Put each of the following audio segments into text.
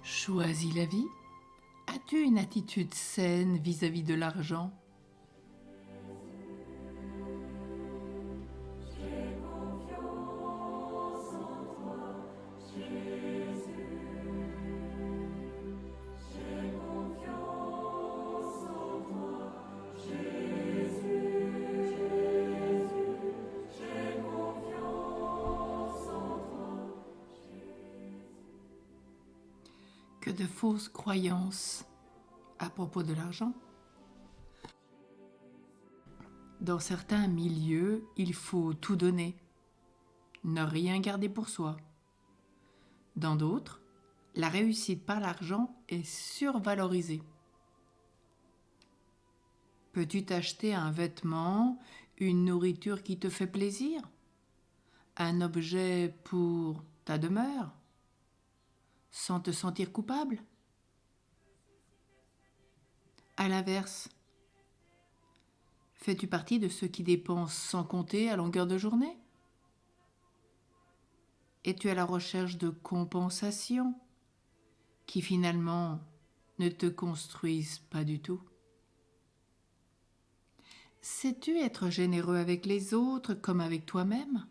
Choisis la vie? As-tu une attitude saine vis-à-vis de l'argent? Que de fausses croyances à propos de l'argent. Dans certains milieux, il faut tout donner, ne rien garder pour soi. Dans d'autres, la réussite par l'argent est survalorisée. Peux-tu t'acheter un vêtement, une nourriture qui te fait plaisir, un objet pour ta demeure, sans te sentir coupable? À l'inverse, fais-tu partie de ceux qui dépensent sans compter à longueur de journée? Es-tu à la recherche de compensations qui finalement ne te construisent pas du tout? Sais-tu être généreux avec les autres comme avec toi-même?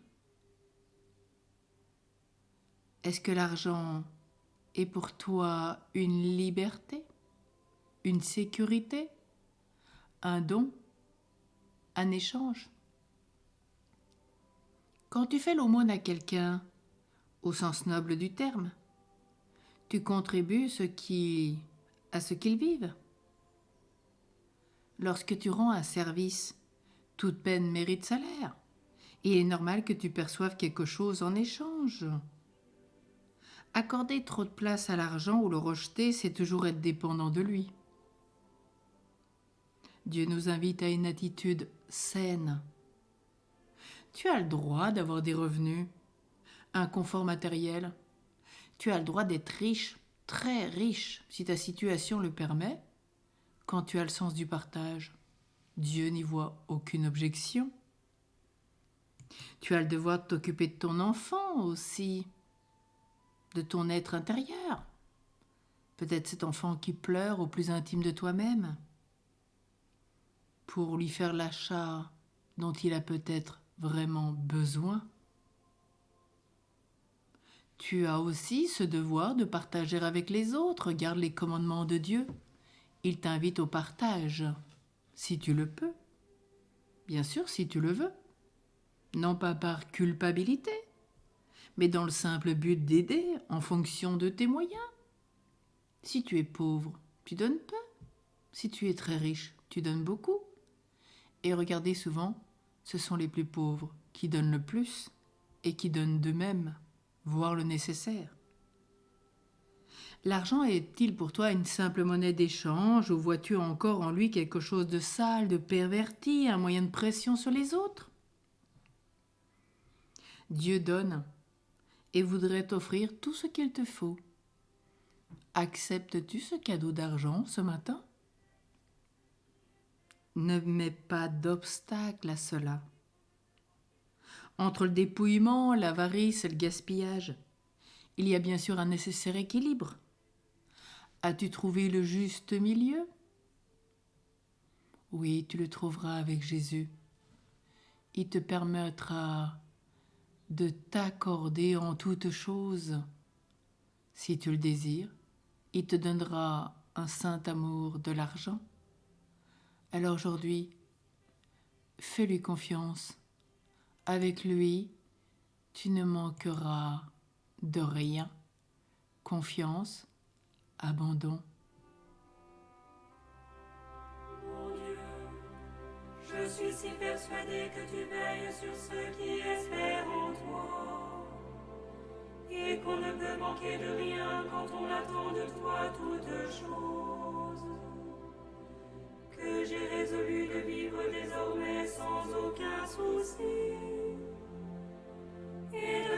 Est-ce que l'argent est pour toi une liberté, une sécurité, un don, un échange? Quand tu fais l'aumône à quelqu'un, au sens noble du terme, tu contribues à ce qu'ils vivent. Lorsque tu rends un service, toute peine mérite salaire. Il est normal que tu perçoives quelque chose en échange. Accorder trop de place à l'argent ou le rejeter, c'est toujours être dépendant de lui. Dieu nous invite à une attitude saine. Tu as le droit d'avoir des revenus, un confort matériel. Tu as le droit d'être riche, très riche, si ta situation le permet, quand tu as le sens du partage. Dieu n'y voit aucune objection. Tu as le devoir de t'occuper de ton enfant aussi, de ton être intérieur. Peut-être cet enfant qui pleure au plus intime de toi-même, pour lui faire l'achat dont il a peut-être vraiment besoin. Tu as aussi ce devoir de partager avec les autres. Regarde les commandements de Dieu. Il t'invite au partage, si tu le peux. Bien sûr, si tu le veux. Non pas par culpabilité, mais dans le simple but d'aider en fonction de tes moyens. Si tu es pauvre, tu donnes peu. Si tu es très riche, tu donnes beaucoup. Et regardez souvent, ce sont les plus pauvres qui donnent le plus et qui donnent d'eux-mêmes, voire le nécessaire. L'argent est-il pour toi une simple monnaie d'échange ou vois-tu encore en lui quelque chose de sale, de perverti, un moyen de pression sur les autres? Dieu donne et voudrait t'offrir tout ce qu'il te faut. Acceptes-tu ce cadeau d'argent ce matin? Ne mets pas d'obstacle à cela. Entre le dépouillement, l'avarice et le gaspillage, il y a bien sûr un nécessaire équilibre. As-tu trouvé le juste milieu? Oui, tu le trouveras avec Jésus. Il te permettra de t'accorder en toutes choses. Si tu le désires, il te donnera un saint amour de l'argent. Alors aujourd'hui, fais-lui confiance. Avec lui, tu ne manqueras de rien. Confiance, abandon. Mon Dieu, je suis si persuadée que tu veilles sur ceux qui espèrent en toi, et qu'on ne peut manquer de rien quand on attend de toi toutes choses. Que j'ai résolu de vivre désormais sans aucun souci, et de